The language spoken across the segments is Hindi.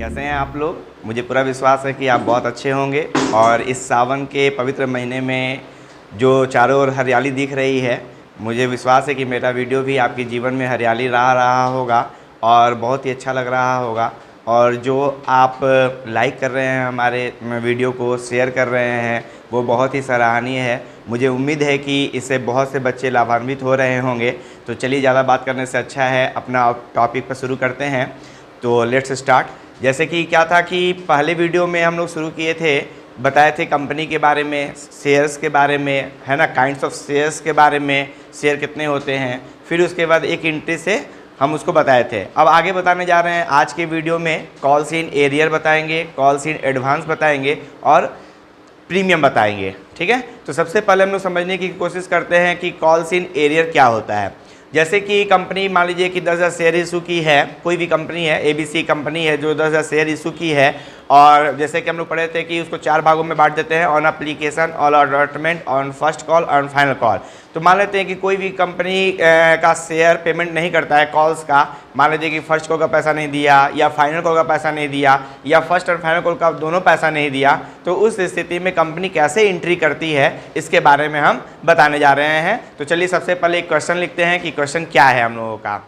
कैसे हैं आप लोग। मुझे पूरा विश्वास है कि आप बहुत अच्छे होंगे और इस सावन के पवित्र महीने में जो चारों ओर हरियाली दिख रही है, मुझे विश्वास है कि मेरा वीडियो भी आपके जीवन में हरियाली ला रहा होगा और बहुत ही अच्छा लग रहा होगा। और जो आप लाइक कर रहे हैं, हमारे वीडियो को शेयर कर रहे हैं, वो बहुत ही सराहनीय है। मुझे उम्मीद है कि इससे बहुत से बच्चे लाभान्वित हो रहे होंगे। तो चलिए, ज़्यादा बात करने से अच्छा है अपना टॉपिक पर शुरू करते हैं। तो लेट्स स्टार्ट। जैसे कि क्या था कि पहले वीडियो में हम लोग शुरू किए थे, बताए थे कंपनी के बारे में, शेयर्स के बारे में, है ना, काइंड्स ऑफ शेयर्स के बारे में, शेयर कितने होते हैं। फिर उसके बाद एक एंट्री से हम उसको बताए थे। अब आगे बताने जा रहे हैं आज के वीडियो में। कॉल्स इन एरियर बताएंगे, कॉल्स इन एडवांस बताएंगे और प्रीमियम बताएंगे। ठीक है, तो सबसे पहले हम लोग समझने की कोशिश करते हैं कि कॉल्स इन एरियर क्या होता है। जैसे कि कंपनी मान लीजिए कि 10,000 शेयर इशू की है, कोई भी कंपनी है, ABC कंपनी है जो 10,000 शेयर इशू की है। और जैसे कि हम लोग पढ़े थे कि उसको 4 भागों में बांट देते हैं, on application, on allotment, on first call, on final call. तो मान लेते हैं कि कोई भी कंपनी का शेयर पेमेंट नहीं करता है कॉल्स का। मान लीजिए कि फर्स्ट कॉल का पैसा नहीं दिया, या फाइनल कॉल का पैसा नहीं दिया, या फर्स्ट और फाइनल कॉल का दोनों पैसा नहीं दिया, तो उस स्थिति में कंपनी कैसे एंट्री करती है, इसके बारे में हम बताने जा रहे हैं। तो चलिए, सबसे पहले एक क्वेश्चन लिखते हैं कि क्वेश्चन क्या है हम लोगों का।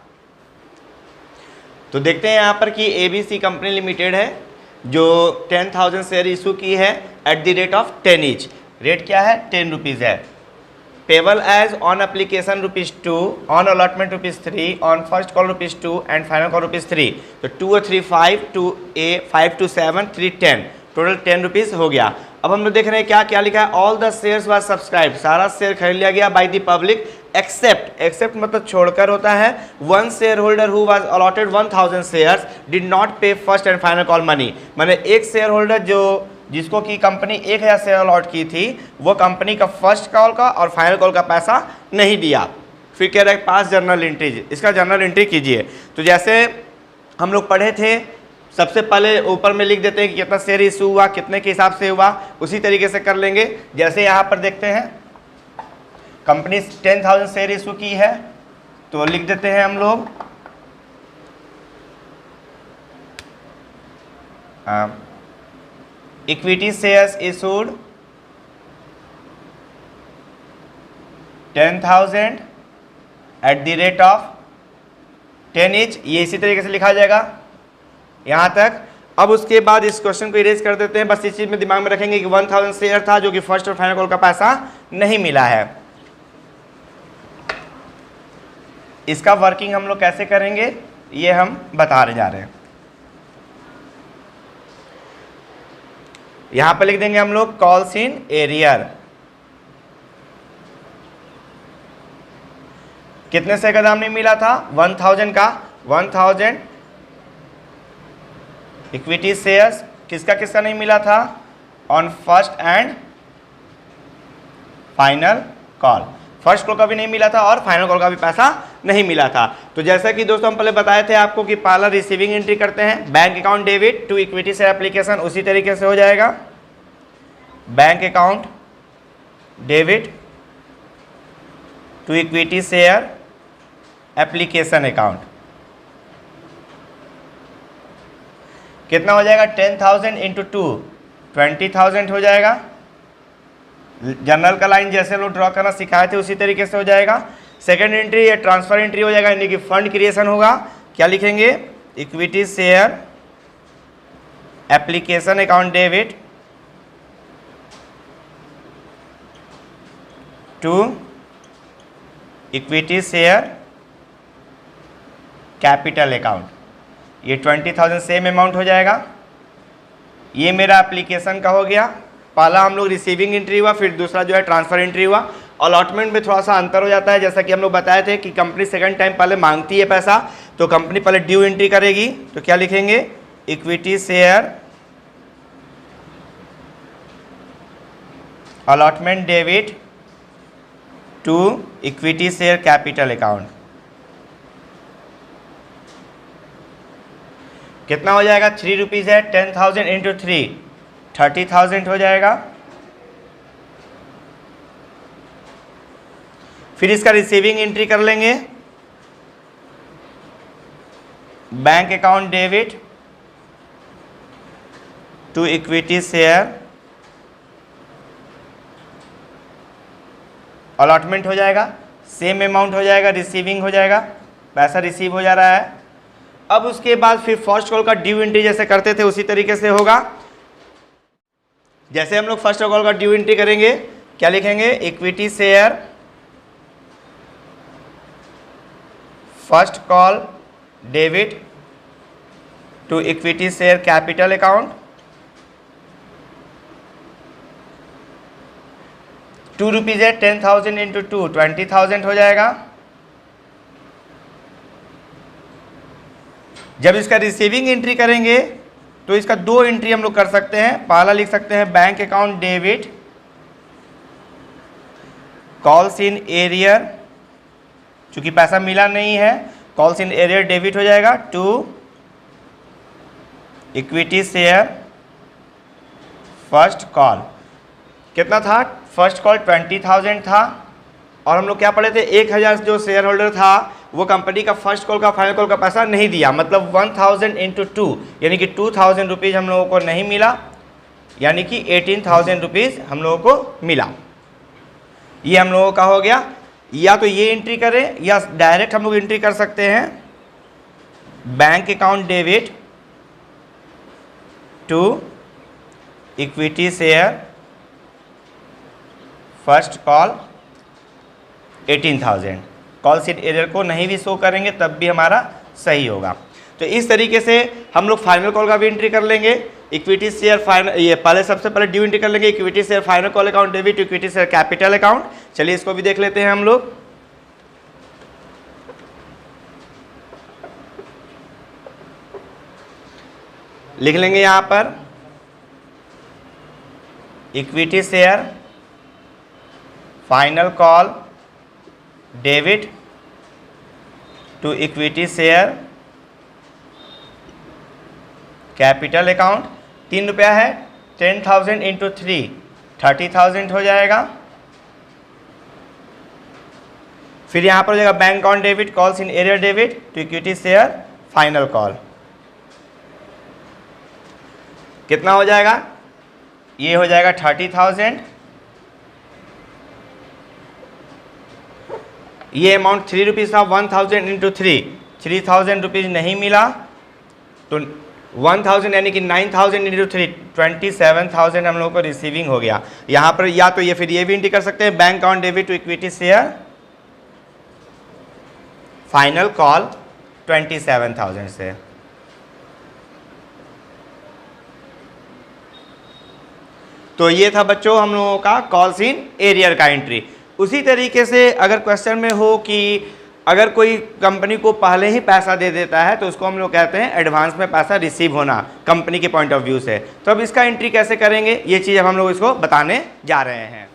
तो देखते हैं यहाँ पर कि ABC कंपनी लिमिटेड है जो 10,000 शेयर इशू की है at the rate of 10 each. रेट क्या है? 10 रुपीज़ है। Payable as on application ₹2, on allotment ₹3, on first call ₹2 and final call ₹3। तो 2 और 3 5, 2A 5 2 7 3 10, टोटल 10 रुपीज़ हो गया। अब हम लोग देख रहे हैं क्या क्या लिखा है। All the shares was subscribe, सारा शेयर खरीद लिया गया by the public except, except मतलब छोड़कर होता है, one shareholder who was allotted 1,000 shares did not pay first and final call money. माने एक शेयर होल्डर जो जिसको कि कंपनी 1,000 शेयर अलॉट की थी, वो कंपनी का फर्स्ट कॉल का और फाइनल कॉल का पैसा नहीं दिया। फिर कह रहा है पास जर्नल एंट्रीज, इसका जर्नल एंट्री कीजिए। तो जैसे हम लोग पढ़े थे, सबसे पहले ऊपर में लिख देते हैं कि कितना शेयर इशू हुआ, कितने के हिसाब से हुआ, उसी तरीके से कर लेंगे। जैसे यहाँ पर देखते हैं कंपनी 10,000 शेयर इशू की है, तो लिख देते हैं हम लोग equity shares issued 10,000 eight the rate of 10 each. ये इसी तरीके से लिखा जाएगा यहाँ तक। अब उसके बाद इस क्वेश्चन को इरेज कर देते हैं। बस इस चीज़ में दिमाग में रखेंगे कि 1,000 शेयर था जो कि फर्स्ट और फाइनल कॉल का पैसा नहीं मिला है। इसका वर्किंग हम लोग कैसे करेंगे ये हम बताने जा रहे हैं। यहां पर लिख देंगे हम लोग कॉल्स इन एरियर। कितने शेयर का दाम नहीं मिला था? 1,000 का। 1,000 इक्विटी शेयर्स किसका किसका नहीं मिला था? On first and final call. First call का भी नहीं मिला था और फाइनल कॉल का भी पैसा नहीं मिला था। तो जैसा कि दोस्तों हम पहले बताए थे आपको कि पहला रिसीविंग एंट्री करते हैं, bank account debit to equity share application, उसी तरीके से हो जाएगा। Bank account debit to equity share application account. कितना हो जाएगा? 10,000 इंटू 2 20,000 हो जाएगा। जनरल का लाइन जैसे लोग ड्रॉ करना सिखाए थे उसी तरीके से हो जाएगा। सेकंड एंट्री या ट्रांसफर एंट्री हो जाएगा, यानी कि फंड क्रिएशन होगा। क्या लिखेंगे? Equity share application account debit to equity share capital account. ये 20,000 सेम अमाउंट हो जाएगा। ये मेरा एप्लीकेशन का हो गया। पहला हम लोग रिसीविंग एंट्री हुआ, फिर दूसरा जो है ट्रांसफर एंट्री हुआ। अलॉटमेंट में थोड़ा सा अंतर हो जाता है, जैसा कि हम लोग बताए थे कि कंपनी सेकंड टाइम पहले मांगती है पैसा, तो कंपनी पहले ड्यू एंट्री करेगी। तो क्या लिखेंगे? Equity share allotment debit to equity share capital account. कितना हो जाएगा? 3 रुपीज़ है। 10,000 इंटू 3 30,000 हो जाएगा। फिर इसका रिसीविंग एंट्री कर लेंगे, bank account debit to equity share allotment हो जाएगा, सेम अमाउंट हो जाएगा, रिसीविंग हो जाएगा, पैसा रिसीव हो जा रहा है। अब उसके बाद फिर फर्स्ट कॉल का ड्यू एंट्री जैसे करते थे उसी तरीके से होगा। जैसे हम लोग फर्स्ट कॉल का ड्यू एंट्री करेंगे, क्या लिखेंगे, equity share first call debit to equity share capital account, 2 rupees है, 10,000 इंटू 2 20,000 हो जाएगा। जब इसका रिसीविंग एंट्री करेंगे तो इसका 2 एंट्री हम लोग कर सकते हैं। पहला लिख सकते हैं bank account debit calls in arrear, चूंकि पैसा मिला नहीं है कॉल्स इन एरियर डेबिट हो जाएगा to equity share first call. कितना था, फर्स्ट कॉल 20,000 था और हम लोग क्या पढ़े थे, 1,000 जो शेयर होल्डर था वो कंपनी का फर्स्ट कॉल का फाइनल कॉल का पैसा नहीं दिया, मतलब 1,000 इंटू 2 यानी कि 2,000 रुपीज़ हम लोगों को नहीं मिला, यानी कि 18,000 रुपीज़ हम लोगों को मिला। ये हम लोगों का हो गया। या तो ये एंट्री करें या डायरेक्ट हम लोग एंट्री कर सकते हैं, bank account debit to equity share first call 18,000। Call seat error को नहीं भी शो करेंगे तब भी हमारा सही होगा। तो इस तरीके से हम लोग फाइनल कॉल का भी एंट्री कर लेंगे। इक्विटी शेयर फाइनल, ये पहले सबसे पहले ड्यू एंट्री कर लेंगे, equity share final call account debit equity share capital account. चलिए इसको भी देख लेते हैं हम लोग। लिख लेंगे यहां पर equity share final call debit to equity share capital account. 3 रुपया है, 10,000 इंटू 3 30,000 हो जाएगा। फिर यहां पर हो जाएगा bank account debit calls in arrear debit to equity share final call. कितना हो जाएगा, ये हो जाएगा 30,000। ये अमाउंट 3 रुपीज़ था, 1,000 इंटू 3 3,000 रुपीज़ नहीं मिला, तो 1,000 यानी कि 9,000 इंटू 3 27,000 हम लोगों को रिसीविंग हो गया। यहाँ पर या तो ये फिर ये भी एंट्री कर सकते हैं, bank account debit to equity share final call 27,000 से। तो ये था बच्चों हम लोगों का कॉल्स इन एरियर का एंट्री। उसी तरीके से अगर क्वेश्चन में हो कि अगर कोई कंपनी को पहले ही पैसा दे देता है तो उसको हम लोग कहते हैं एडवांस में पैसा रिसीव होना कंपनी के पॉइंट ऑफ व्यू से। तो अब इसका एंट्री कैसे करेंगे ये चीज़ अब हम लोग इसको बताने जा रहे हैं।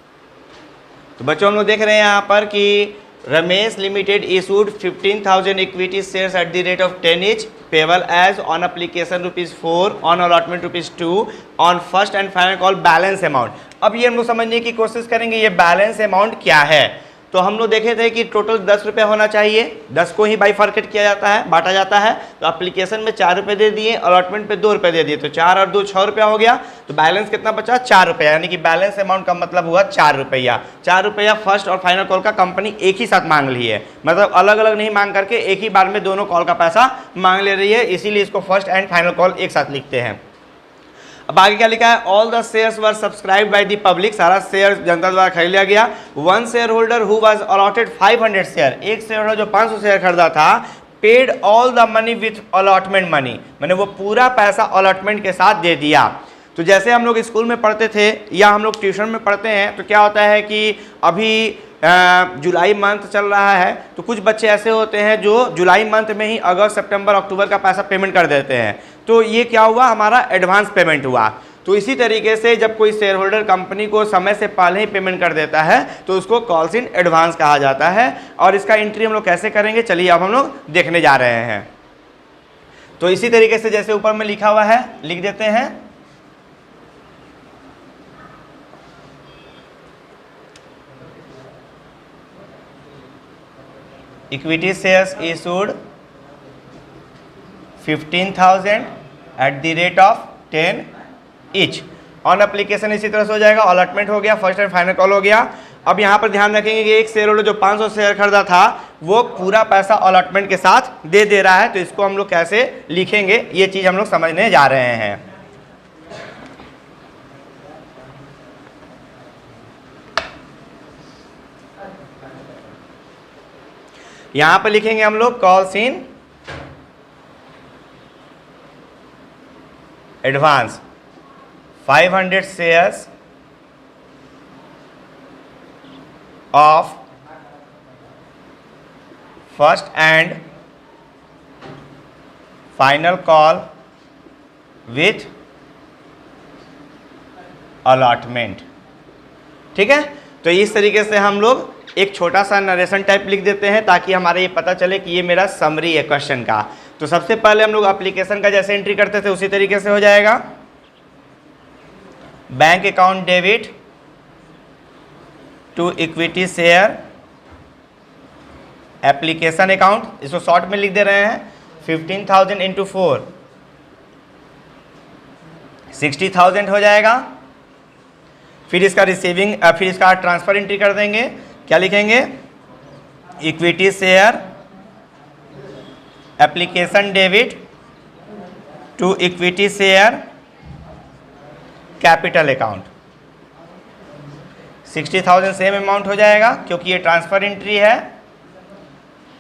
तो बच्चों हम लोग देख रहे हैं यहाँ पर कि Ramesh limited issued 15,000 equity shares at the rate of 10 each payable as on application ₹4 on allotment ₹2 on first and final call balance amount. अब ये हम लोग समझने की कोशिश करेंगे ये बैलेंस अमाउंट क्या है। तो हम लोग देखे थे कि टोटल 10 रुपये होना चाहिए, 10 को ही बाइफर्केट किया जाता है, बांटा जाता है। तो एप्लीकेशन में 4 रुपये दे दिए, अलॉटमेंट पे 2 रुपये दे दिए, तो 4 और 2 6 रुपया हो गया। तो बैलेंस कितना बचा, 4 रुपया, यानी कि बैलेंस अमाउंट का मतलब हुआ 4 रुपया। 4 रुपया फर्स्ट और फाइनल कॉल का कंपनी एक ही साथ मांग ली है, मतलब अलग अलग नहीं मांग करके एक ही बार में दोनों कॉल का पैसा मांग ले रही है, इसीलिए इसको फर्स्ट एंड फाइनल कॉल एक साथ लिखते हैं। अब आगे क्या लिखा है, all the shares were subscribe bye the public, सारा शेयर जनता द्वारा खरीद लिया गया। One shareholder who was allotted 500 share, एक शेयर होल्डर जो 500 शेयर खरीदा था, paid all the money with allotment money, मैंने वो पूरा पैसा अलॉटमेंट के साथ दे दिया। तो जैसे हम लोग स्कूल में पढ़ते थे या हम लोग ट्यूशन में पढ़ते हैं तो क्या होता है कि अभी जुलाई मंथ चल रहा है, तो कुछ बच्चे ऐसे होते हैं जो जुलाई मंथ में ही अगस्त सितंबर अक्टूबर का पैसा पेमेंट कर देते हैं। तो ये क्या हुआ, हमारा एडवांस पेमेंट हुआ। तो इसी तरीके से जब कोई शेयर होल्डर कंपनी को समय से पहले ही पेमेंट कर देता है तो उसको कॉल्स इन एडवांस कहा जाता है। और इसका एंट्री हम लोग कैसे करेंगे, चलिए अब हम लोग देखने जा रहे हैं। तो इसी तरीके से जैसे ऊपर में लिखा हुआ है लिख देते हैं, equity shares issued 15,000 at the rate of 10 each. On application इसी तरह से हो जाएगा, अलॉटमेंट हो गया, फर्स्ट एंड फाइनल कॉल हो गया। अब यहाँ पर ध्यान रखेंगे कि एक शेयर होल्डर जो 500 शेयर खरीदा था वो पूरा पैसा अलॉटमेंट के साथ दे रहा है, तो इसको हम लोग कैसे लिखेंगे ये चीज़ हम लोग समझने जा रहे हैं। यहाँ पर लिखेंगे हम लोग calls in advance 500 shares of first and final call with allotment. ठीक है, तो इस तरीके से हम लोग एक छोटा सा नरेशन टाइप लिख देते हैं ताकि हमारे ये पता चले कि ये मेरा समरी है क्वेश्चन का। तो सबसे पहले हम लोग एप्लीकेशन का जैसे एंट्री करते थे उसी तरीके से हो जाएगा। Bank account debit to equity share application account, इसको शॉर्ट में लिख दे रहे हैं 15,000 इंटू 4 60,000 हो जाएगा। फिर इसका रिसीविंग फिर इसका ट्रांसफर एंट्री कर देंगे, क्या लिखेंगे equity share application debit to equity share capital account 60,000 same amount हो जाएगा क्योंकि ये ट्रांसफर एंट्री है।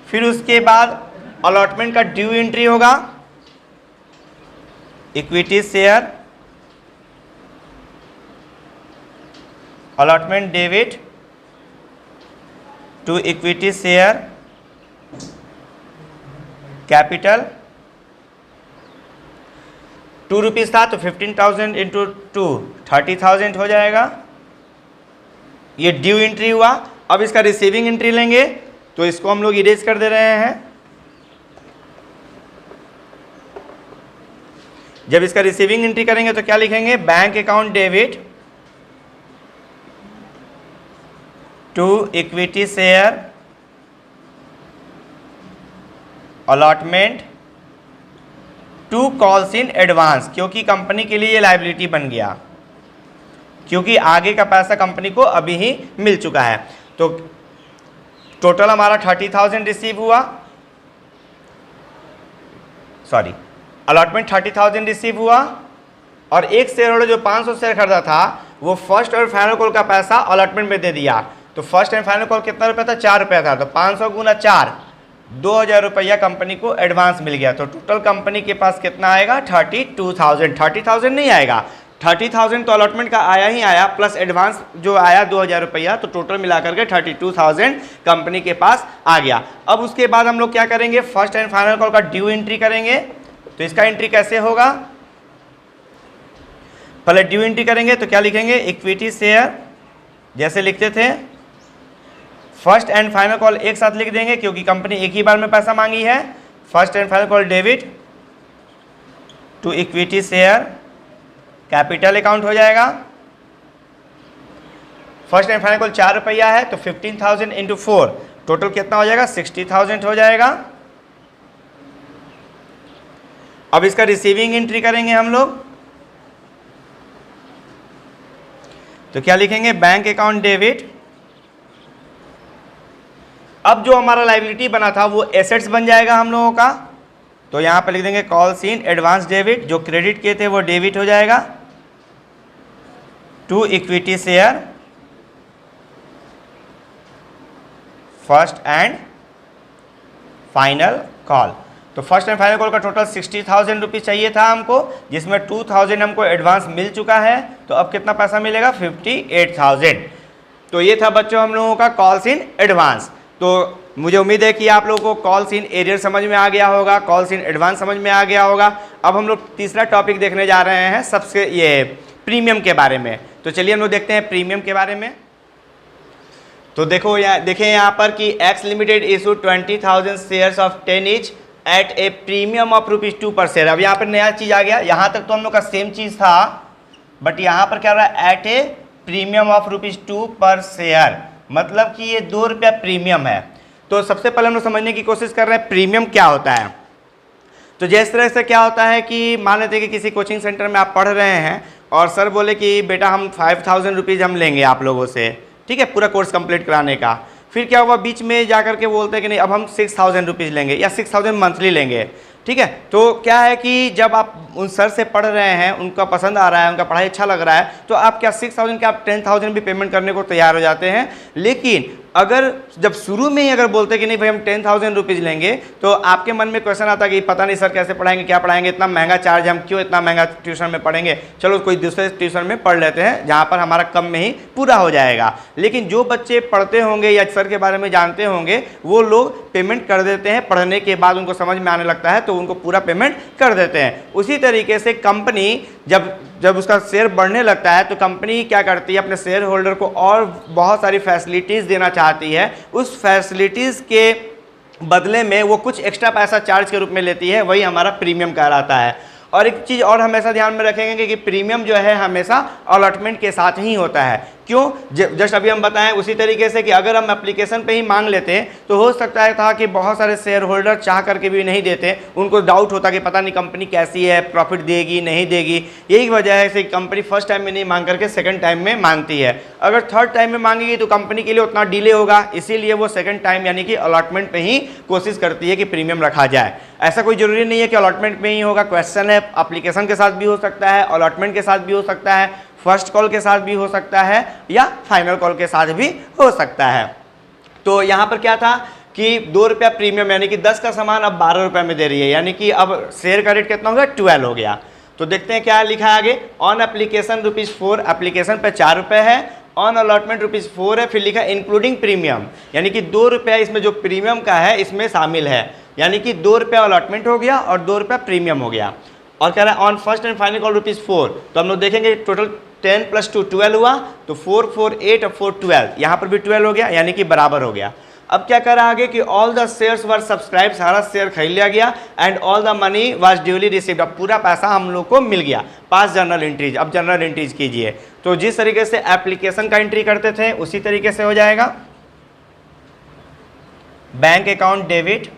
फिर उसके बाद अलॉटमेंट का ड्यू एंट्री होगा, equity share allotment debit to equity share capital 2 rupees था तो 15,000 इंटू 2 30,000 हो जाएगा। ये ड्यू एंट्री हुआ। अब इसका रिसीविंग एंट्री लेंगे तो इसको हम लोग इरेज कर दे रहे हैं। जब इसका रिसीविंग एंट्री करेंगे तो क्या लिखेंगे bank account debit to equity share allotment to calls in advance, क्योंकि कंपनी के लिए ये लायबिलिटी बन गया, क्योंकि आगे का पैसा कंपनी को अभी ही मिल चुका है। तो टोटल हमारा 30,000 रिसीव हुआ, सॉरी अलॉटमेंट 30,000 रिसीव हुआ और एक शेयर होल्डर जो 500 शेयर खरीदा था वो फर्स्ट और फाइनल कॉल का पैसा अलॉटमेंट में दे दिया। तो फर्स्ट एंड फाइनल कॉल कितना रुपया था 4 रुपया था, तो 500 गुना 4 2,000 रुपया कंपनी को एडवांस मिल गया। तो टोटल कंपनी के पास कितना आएगा 32,000, 30,000 नहीं आएगा, 30,000 तो अलॉटमेंट का आया ही आया प्लस एडवांस जो आया 2,000 रुपया, तो टोटल मिलाकर के 32,000 कंपनी के पास आ गया। अब उसके बाद हम लोग क्या करेंगे फर्स्ट एंड फाइनल कॉल का ड्यू एंट्री करेंगे। तो इसका एंट्री कैसे होगा, पहले ड्यू एंट्री करेंगे तो क्या लिखेंगे इक्विटी शेयर जैसे लिखते थे, फर्स्ट एंड फाइनल कॉल एक साथ लिख देंगे क्योंकि कंपनी एक ही बार में पैसा मांगी है। First and final call debit to equity share capital account हो जाएगा। फर्स्ट एंड फाइनल कॉल 4 रुपया है तो 15,000 इंटू 4 टोटल कितना हो जाएगा 60,000 हो जाएगा। अब इसका रिसीविंग एंट्री करेंगे हम लोग, तो क्या लिखेंगे बैंक अकाउंट डेबिट। अब जो हमारा लायबिलिटी बना था वो एसेट्स बन जाएगा हम लोगों का, तो यहां पर लिख देंगे कॉल्स इन एडवांस डेबिट, जो क्रेडिट किए थे वो डेबिट हो जाएगा to equity share first and final call. तो फर्स्ट एंड फाइनल कॉल का टोटल 60,000 रुपीज़ चाहिए था हमको, जिसमें 2,000 हमको एडवांस मिल चुका है। तो अब कितना पैसा मिलेगा 58,000। तो ये था बच्चों हम लोगों का कॉल्स इन एडवांस। तो मुझे उम्मीद है कि आप लोगों को कॉल्स इन एरियर समझ में आ गया होगा, कॉल्स इन एडवांस समझ में आ गया होगा। अब हम लोग तीसरा टॉपिक देखने जा रहे हैं सबसे ये प्रीमियम के बारे में। तो चलिए हम लोग देखते हैं प्रीमियम के बारे में। तो देखें यहाँ पर कि x limited issue 20,000 shares of 10 each eight A premium of ₹2 पर शेयर। अब यहाँ पर नया चीज़ आ गया, यहाँ तक तो हम लोग का सेम चीज़ था, बट यहाँ पर क्या हो रहा है एट ए प्रीमियम ऑफ ₹2 पर शेयर, मतलब कि ये 2 रुपया प्रीमियम है। तो सबसे पहले हम लोग समझने की कोशिश कर रहे हैं प्रीमियम क्या होता है। तो जिस तरह से क्या होता है कि मान लेते हैं कि किसी कोचिंग सेंटर में आप पढ़ रहे हैं, और सर बोले कि बेटा हम 5000 रुपीज़ हम लेंगे आप लोगों से, ठीक है, पूरा कोर्स कंप्लीट कराने का। फिर क्या हुआ, बीच में जा करके बोलते हैं कि नहीं अब हम 6000 रुपीज़ लेंगे या 6000 मंथली लेंगे, ठीक है। तो क्या है कि जब आप उन सर से पढ़ रहे हैं, उनका पसंद आ रहा है, उनका पढ़ाई अच्छा लग रहा है, तो आप क्या 6000 के आप 10000 भी पेमेंट करने को तैयार हो जाते हैं। लेकिन अगर जब शुरू में ही अगर बोलते हैं कि नहीं भाई हम 10000 रुपीज़ लेंगे, तो आपके मन में क्वेश्चन आता है कि पता नहीं सर कैसे पढ़ाएंगे, क्या पढ़ाएंगे, इतना महंगा चार्ज, हम क्यों इतना महंगा ट्यूशन में पढ़ेंगे, चलो कोई दूसरे ट्यूशन में पढ़ लेते हैं जहाँ पर हमारा कम में ही पूरा हो जाएगा। लेकिन जो बच्चे पढ़ते होंगे या सर के बारे में जानते होंगे, वो लोग पेमेंट कर देते हैं, पढ़ने के बाद उनको समझ में आने लगता है तो उनको पूरा पेमेंट कर देते हैं। उसी तरीके से कंपनी जब उसका शेयर बढ़ने लगता है तो कंपनी क्या करती है, अपने शेयर होल्डर को और बहुत सारी फैसिलिटीज़ देना चाहती है। उस फैसिलिटीज़ के बदले में वो कुछ एक्स्ट्रा पैसा चार्ज के रूप में लेती है, वही हमारा प्रीमियम कहलाता है। और एक चीज़ और हमेशा ध्यान में रखेंगे कि प्रीमियम जो है हमेशा अलॉटमेंट के साथ ही होता है। क्यों, जस्ट अभी हम बताएं उसी तरीके से कि अगर हम एप्लीकेशन पे ही मांग लेते हैं तो हो सकता है था कि बहुत सारे शेयर होल्डर चाह करके भी नहीं देते, उनको डाउट होता कि पता नहीं कंपनी कैसी है, प्रॉफिट देगी नहीं देगी। यही वजह है कि कंपनी फर्स्ट टाइम में नहीं मांग करके सेकंड टाइम में मांगती है। अगर थर्ड टाइम में मांगेगी तो कंपनी के लिए उतना डिले होगा, इसीलिए वो सेकंड टाइम यानी कि अलॉटमेंट पे ही कोशिश करती है कि प्रीमियम रखा जाए। ऐसा कोई जरूरी नहीं है कि अलॉटमेंट में ही होगा, क्वेश्चन है एप्लीकेशन के साथ भी हो सकता है, अलॉटमेंट के साथ भी हो सकता है, फर्स्ट कॉल के साथ भी हो सकता है या फाइनल कॉल के साथ भी हो सकता है। तो यहाँ पर क्या था कि 2 रुपया प्रीमियम यानी कि 10 का सामान अब 12 रुपये में दे रही है, यानी कि अब शेयर का रेट कितना हो गया, 12 हो गया। तो देखते हैं क्या लिखा है आगे, ऑन एप्लीकेशन ₹4, एप्लीकेशन पे 4 रुपये है, ऑन अलॉटमेंट ₹4 है, फिर लिखा इंक्लूडिंग प्रीमियम, यानी कि 2 रुपया इसमें जो प्रीमियम का है इसमें शामिल है, यानी कि 2 रुपया अलॉटमेंट हो गया और 2 रुपया प्रीमियम हो गया। और कह रहा है on first and final call ₹4, तो हम लोग देखेंगे टोटल 10 + 2 12 हुआ, तो 4 4 8 और 4 12, यहाँ पर भी 12 हो गया यानी कि बराबर हो गया। अब क्या कर रहा है आगे कि all the shares were subscribe, सारा शेयर खरीद लिया गया, and all the money was duly received, अब पूरा पैसा हम लोग को मिल गया। पास जर्नल एंट्रीज, अब जर्नल एंट्रीज कीजिए। तो जिस तरीके से एप्लीकेशन का एंट्री करते थे उसी तरीके से हो जाएगा। Bank account debit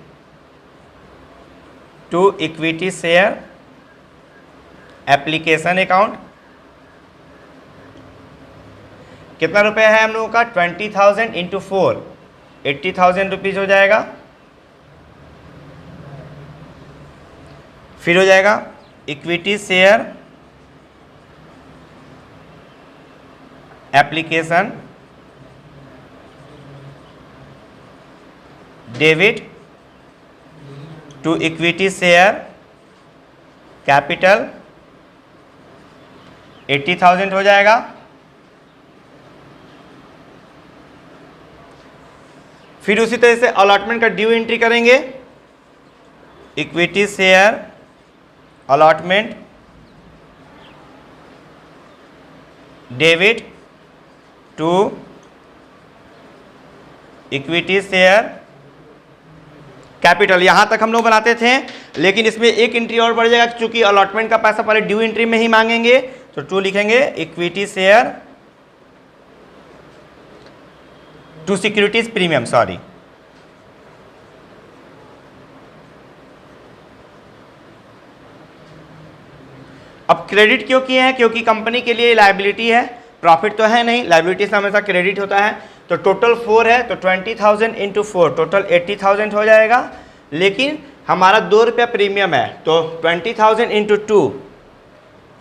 to equity share application account, कितना रुपए है हम लोगों का, 20,000 इंटू 4, 80,000 रुपीज हो जाएगा। फिर हो जाएगा equity share application debit to equity share capital, 80,000 हो जाएगा। फिर उसी तरह से अलॉटमेंट का ड्यू एंट्री करेंगे, equity share allotment debit to equity share capital. यहां तक हम लोग बनाते थे, लेकिन इसमें एक एंट्री और बढ़ जाएगा क्योंकि अलॉटमेंट का पैसा पहले ड्यू एंट्री में ही मांगेंगे, तो 2 लिखेंगे equity share to securities premium, sorry. अब क्रेडिट क्यों किए हैं, क्योंकि कंपनी के लिए लायबिलिटी है, प्रॉफिट तो है नहीं, लायबिलिटी से हमेशा क्रेडिट होता है। तो टोटल 4 है, तो 20,000 इंटू 4 टोटल 80,000 हो जाएगा। लेकिन हमारा 2 रुपया प्रीमियम है, तो 20,000 इंटू 2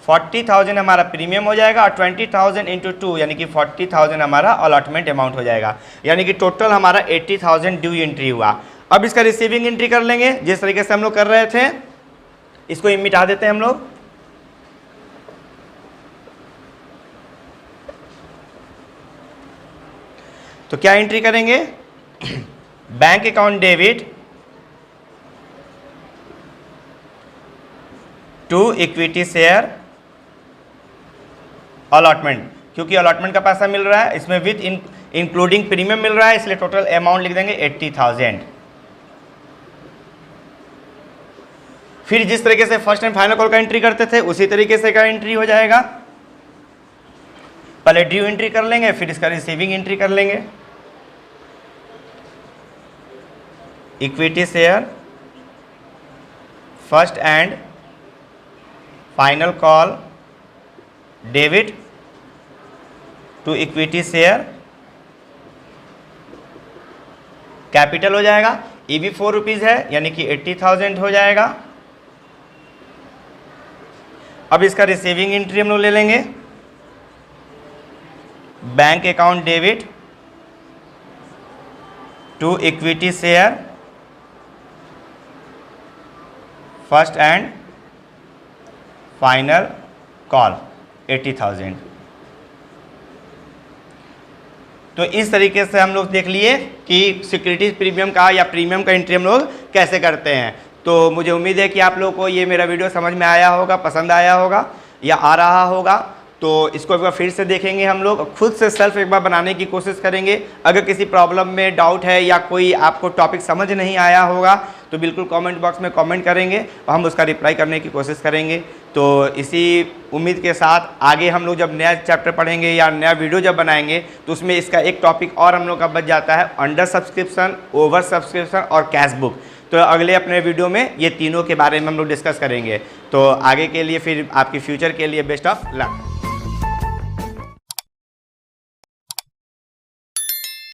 40,000 हमारा प्रीमियम हो जाएगा, और 20,000 इंटू 2 यानी कि 40,000 हमारा अलॉटमेंट अमाउंट हो जाएगा, यानी कि टोटल हमारा 80,000 ड्यू एंट्री हुआ। अब इसका रिसीविंग एंट्री कर लेंगे जिस तरीके से हम लोग कर रहे थे, इसको मिटा देते हैं हम लोग। तो क्या एंट्री करेंगे, bank account debit to equity share allotment, क्योंकि अलॉटमेंट का पैसा मिल रहा है, इसमें विथ इंक्लूडिंग प्रीमियम मिल रहा है, इसलिए टोटल अमाउंट लिख देंगे 80,000। फिर जिस तरीके से फर्स्ट एंड फाइनल कॉल का एंट्री करते थे उसी तरीके से का एंट्री हो जाएगा। पहले ड्यू एंट्री कर लेंगे, फिर इसका रिसीविंग एंट्री कर लेंगे। Equity share first and final call debit to equity share, capital हो जाएगा, EB 4 रुपीज़ है यानी कि 80,000 हो जाएगा। अब इसका रिसीविंग एंट्री हम लोग ले लेंगे, bank account debit to equity share first and final call 80,000। तो इस तरीके से हम लोग देख लिए कि सिक्योरिटीज प्रीमियम का या प्रीमियम का एंट्री हम लोग कैसे करते हैं। तो मुझे उम्मीद है कि आप लोगों को ये मेरा वीडियो समझ में आया होगा, पसंद आया होगा या आ रहा होगा। तो इसको एक बार फिर से देखेंगे, हम लोग खुद से सेल्फ एक बार बनाने की कोशिश करेंगे। अगर किसी प्रॉब्लम में डाउट है या कोई आपको टॉपिक समझ नहीं आया होगा तो बिल्कुल कमेंट बॉक्स में कमेंट करेंगे और हम उसका रिप्लाई करने की कोशिश करेंगे। तो इसी उम्मीद के साथ आगे हम लोग जब नया चैप्टर पढ़ेंगे या नया वीडियो जब बनाएंगे तो उसमें इसका एक टॉपिक और हम लोग का बच जाता है, अंडर सब्सक्रिप्शन, ओवर सब्सक्रिप्शन और कैश बुक। तो अगले अपने वीडियो में ये तीनों के बारे में हम लोग डिस्कस करेंगे। तो आगे के लिए फिर आपकी फ्यूचर के लिए बेस्ट ऑफ लक।